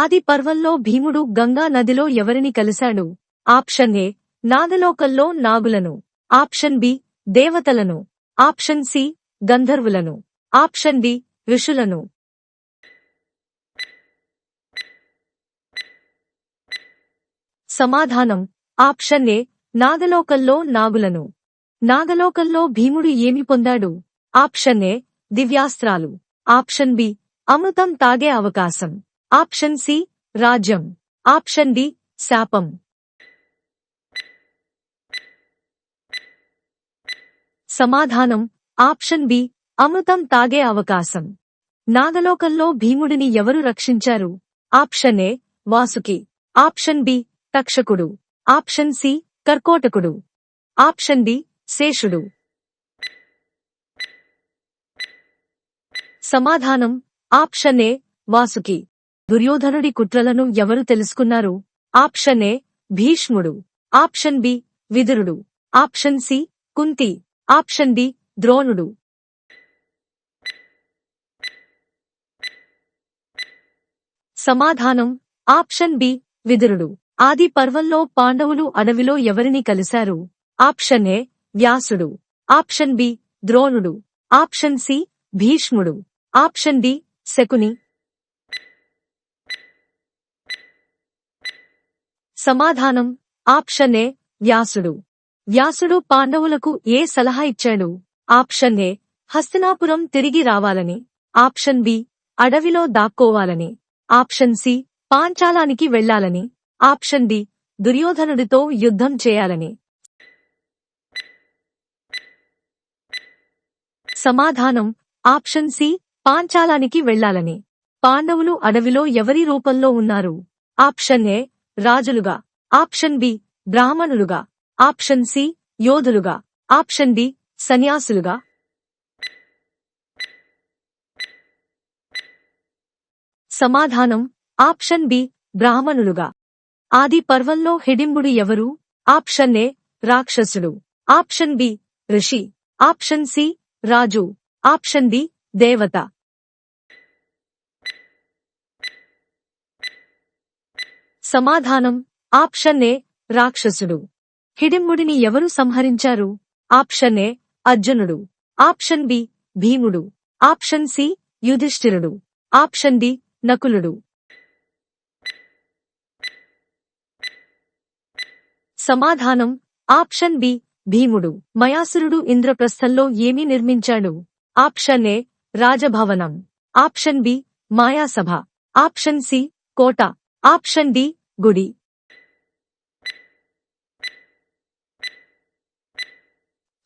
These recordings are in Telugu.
ఆది పర్వంలో భీముడు గంగా నదిలో ఎవరిని కలిశాడు? ఆప్షన్ ఏ నాగలోకంలో నాగులను, ఆప్షన్ బి దేవతలను, ఆప్షన్ సి గంధర్వులను, ఆప్షన్ డి ఋషులను. సమాధానం ఆప్షన్ ఏ నాగలోకంలో నాగులను. నాగలోకంలో భీముడు ఏమి పొందాడు? ఆప్షన్ ఏ దివ్యాస్త్రాలు, ఆప్షన్ బి అమృతం తాగే అవకాశం, ఆప్షన్ సి రాజ్యం, ఆప్షన్ డి శాపం. సమాధానం ఆప్షన్ బి అమృతం తాగే అవకాశం. నాగలోకంలో భీముడిని ఎవరు రక్షించారు? Option A Vasuki, option B తక్షకుడు, ఆప్షన్ సి కర్కోటకుడు, ఆప్షన్ డి శేషుడు. సమాధానం ఆప్షన్ ఏ వాసుకి. దుర్యోధనుడి కుట్రలను ఎవరు తెలుసుకున్నారు? ఆప్షన్ ఏ భీష్ముడు, ఆప్షన్ బి విదురుడు, option C Kunti, option D ద్రోణుడు. సమాధానం ఆప్షన్ బి విదురుడు. ఆది పర్వంలో పాండవులు అడవిలో ఎవరిని కలిశారు? ఆప్షన్ ఏ వ్యాసుడు, ఆప్షన్ బి ద్రోణుడు, ఆప్షన్ సి భీష్ముడు, ఆప్షన్ డి శకుని. సమాధానం ఆప్షన్ ఏ వ్యాసుడు. వ్యాసుడు పాండవులకు ఏ సలహా ఇచ్చాడు? ఆప్షన్ ఏ హస్తినాపురం తిరిగి రావాలని, ఆప్షన్ బి అడవిలో దాక్కోవాలని, ఆప్షన్ సి పాంచాలానికి వెళ్లాలని, ఆప్షన్ డి దుర్యోధనుడితో యుద్ధం చేయాలని. సమాధానం ఆప్షన్ సి పాంచాలానికి వెళ్లాలని. పాండవులు అడవిలో ఎవరి రూపంలో ఉన్నారు? ఆప్షన్ ఏ రాజులుగా, ఆప్షన్ బి బ్రాహ్మణులుగా, ఆప్షన్ సి యోధులుగా, ఆప్షన్ డి సన్యాసులుగా. సమాధానం ఆప్షన్ బి బ్రాహ్మణులుగా. ఆది పర్వంలో హిడింబుడు ఎవరు? ఆప్షన్ ఏ రాక్షసుడు, ఆప్షన్ బి ఋషి, ఆప్షన్ సి రాజు, ఆప్షన్ డి దేవత. సమాధానం ఆప్షన్ ఏ రాక్షసుడు. హిడింబుడిని ఎవరు సంహరించారు? ఆప్షన్ ఏ అర్జునుడు, ఆప్షన్ బి భీముడు, ఆప్షన్ సి యుధిష్ఠిరుడు, ఆప్షన్ డి నకులుడు. సమాధానం ఆప్షన్ బి భీముడు. మయాసురుడు ఇంద్రప్రస్థంలో ఏమి నిర్మించాడు? ఆప్షన్ ఏ రాజభవనం, option B Mayasabha, option C కోట, ఆప్షన్ డి గుడి.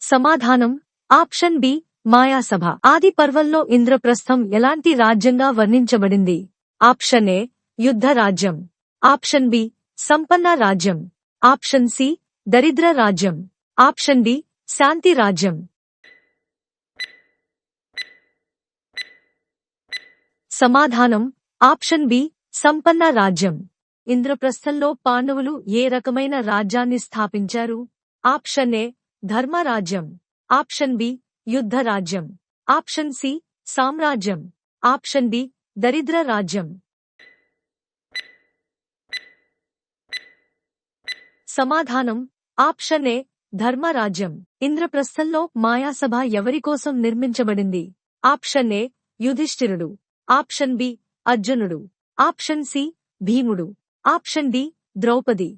సమాధానం ఆప్షన్ బి మాయాసభ. ఆది పర్వంలో ఇంద్రప్రస్థం ఎలాంటి రాజ్యంగా వర్ణించబడింది? ఆప్షన్ ఏ యుద్ధ రాజ్యం, ఆప్షన్ బి సంపన్న రాజ్యం, ఆప్షన్ సి దరిద్ర రాజ్యం, ఆప్షన్ డి శాంతి రాజ్యం. సమాధానం ఆప్షన్ బి సంపన్న రాజ్యం. ఇంద్రప్రస్థంలో పాండవులు ఏ రకమైన రాజ్యాన్ని స్థాపించారు? ఆప్షన్ ఏ ధర్మరాజ్యం, ఆప్షన్ బి యుద్ధ రాజ్యం, ఆప్షన్ సి సామ్రాజ్యం, ఆప్షన్ డి దరిద్ర రాజ్యం. సమాధానం ఆప్షన్ ఏ ధర్మరాజ్యం. ఇంద్రప్రస్థంలో మాయాసభ ఎవరికోసం నిర్మించబడింది? ఆప్షన్ ఏ యుధిష్ఠిరుడు, ఆప్షన్ బి అర్జునుడు, ఆప్షన్ సి భీముడు, ఆప్షన్ డి ద్రౌపది.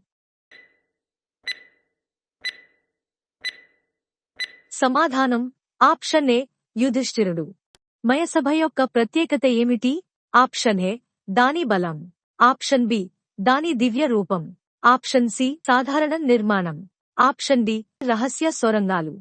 సమాధానం ఆప్షన్ ఏ యుధిష్ఠిరుడు. మయసభ యొక్క ప్రత్యేకత ఏమిటి? ఆప్షన్ ఏ దాని బలం, ఆప్షన్ బి దాని దివ్య రూపం, ఆప్షన్ సి సాధారణ నిర్మాణం, ఆప్షన్ డి రహస్య సొరంగాలు.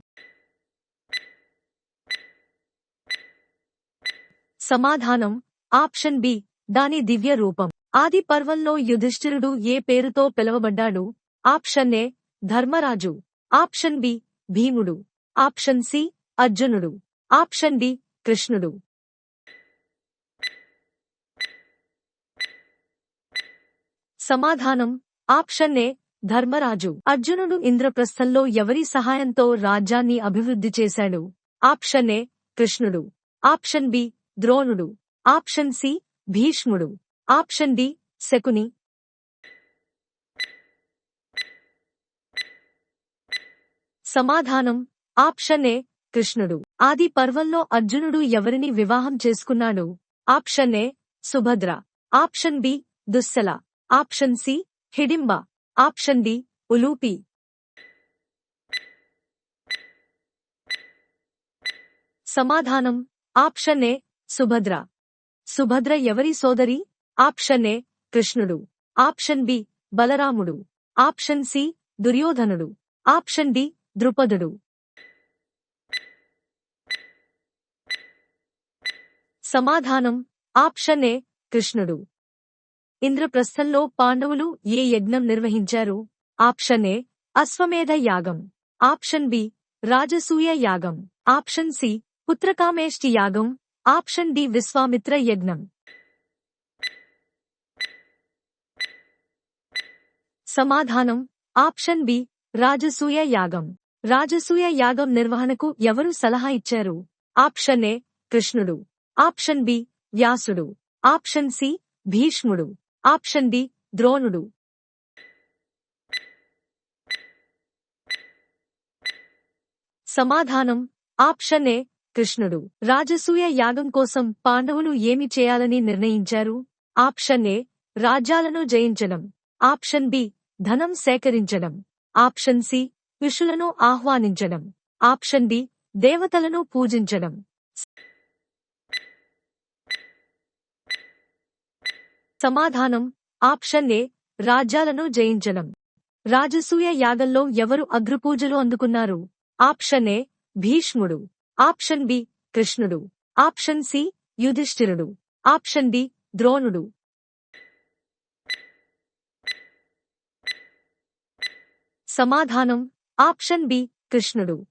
సమాధానం ఆప్షన్ బి దాని దివ్య రూపం. ఆది పర్వంలో యుధిష్ఠిరుడు ఏ పేరుతో పిలువబడ్డాడు? Option A Dharmaraju, option B భీముడు, ఆప్షన్ సి అర్జునుడు, ఆప్షన్ డి కృష్ణుడు. సమాధానం ఆప్షన్ ఏ ధర్మరాజు. అర్జునుడు ఇంద్రప్రస్థంలో ఎవరి సహాయంతో రాజ్యాన్ని అభివృద్ధి చేశాడు? ఆప్షన్ ఏ కృష్ణుడు, ఆప్షన్ బి ద్రోణుడు, ఆప్షన్ సి భీష్ముడు, ఆప్షన్ డి శకుని. సమాధానం ఆప్షన్ ఏ కృష్ణుడు. ఆది పర్వంలో అర్జునుడు ఎవరిని వివాహం చేసుకున్నాడు? Option A Subhadra. Option B Dussala. Option C Hidimba. Option D Ulupi. సమాధానం ఆప్షన్ ఏ సుభద్ర. సుభద్ర ఎవరి సోదరి? ఆప్షన్ ఏ కృష్ణుడు. ఆప్షన్ బి బలరాముడు. ఆప్షన్ సి దుర్యోధనుడు. ఆప్షన్ డి ద్రుపదుడు. సమాధానం ఆప్షన్ ఏ కృష్ణుడు. ఇంద్రప్రస్థంలో పాండవులు ఏ యజ్ఞం నిర్వహించారు? ఆప్షన్ ఏ అశ్వమేధ యాగం. ఆప్షన్ బి రాజసూయ యాగం. ఆప్షన్ సి పుత్రకామేష్టి యాగం. ఆప్షన్ డి విశ్వామిత్ర యజ్ఞం. సమాధానం ఆప్షన్ బి రాజసూయ యాగం. రాజసూయ యాగం నిర్వహణకు ఎవరు సలహా ఇచ్చారు? ఆప్షన్ ఏ కృష్ణుడు. ఆప్షన్ బి వ్యాసుడు. ఆప్షన్ సి భీష్ముడు. ఆప్షన్ డి ద్రోణుడు. సమాధానం ఆప్షన్ ఏ కృష్ణుడు. రాజసూయ యాగం కోసం పాండవులు ఏమి చేయాలని నిర్ణయించారు? ఆప్షన్ ఏ రాజ్యాలను జయించడం. ఆప్షన్ బి ధనం సేకరించడం. ఆప్షన్ సి ఋషులను ఆహ్వానించడం. ఆప్షన్ డి దేవతలను పూజించడం. సమాధానం ఆప్షన్ ఏ రాజ్యాలను జయించడం. రాజసూయ యాగంలో ఎవరు అగ్రపూజలు అందుకున్నారు? ఆప్షన్ ఏ భీష్ముడు. ఆప్షన్ బి కృష్ణుడు. ఆప్షన్ సి యుధిష్ఠిరుడు. ఆప్షన్ డి ద్రోణుడు. సమాధానం ఆప్షన్ బి కృష్ణుడు.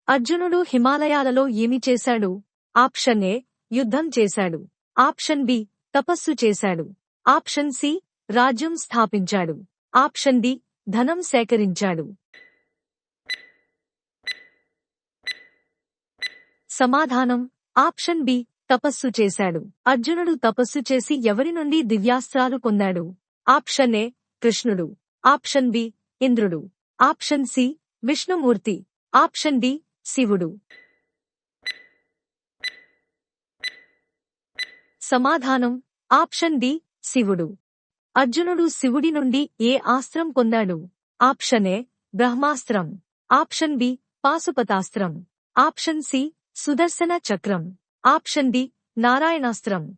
అర్జునుడు హిమాలయాలలో ఏమి చేశాడు? ఆప్షన్ ఏ యుద్ధం చేశాడు. ఆప్షన్ బి తపస్సు చేశాడు. ఆప్షన్ సి రాజ్యం స్థాపించాడు. ఆప్షన్ డి ధనం సేకరించాడు. సమాధానం ఆప్షన్ బి తపస్సు చేశాడు. అర్జునుడు తపస్సు చేసి ఎవరి నుండి దివ్యాస్త్రాలు పొందాడు? ఆప్షన్ ఏ కృష్ణుడు. ఆప్షన్ బి ఇంద్రుడు. Option C Vishnumurthy. Option D శివుడు. సమాధానం ఆప్షన్ డి శివుడు. అర్జునుడు శివుడి నుండి ఏ ఆస్త్రం పొందాడు? ఆప్షన్ ఏ బ్రహ్మాస్త్రం. ఆప్షన్ బి పాశుపతాస్త్రం. ఆప్షన్ సి సుదర్శన చక్రం. ఆప్షన్ డి నారాయణాస్త్రం.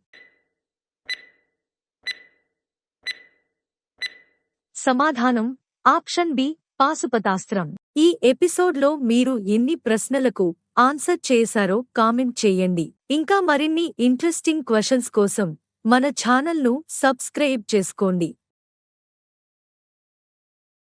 సమాధానం ఆప్షన్ బి పాశుపతాస్త్రం. ఈ ఎపిసోడ్లో మీరు ఎన్ని ప్రశ్నలకు ఆన్సర్ చేశారో కామెంట్ చేయండి. ఇంకా మరిన్ని ఇంట్రెస్టింగ్ క్వశ్చన్స్ కోసం మన ఛానల్ను సబ్స్క్రైబ్ చేసుకోండి.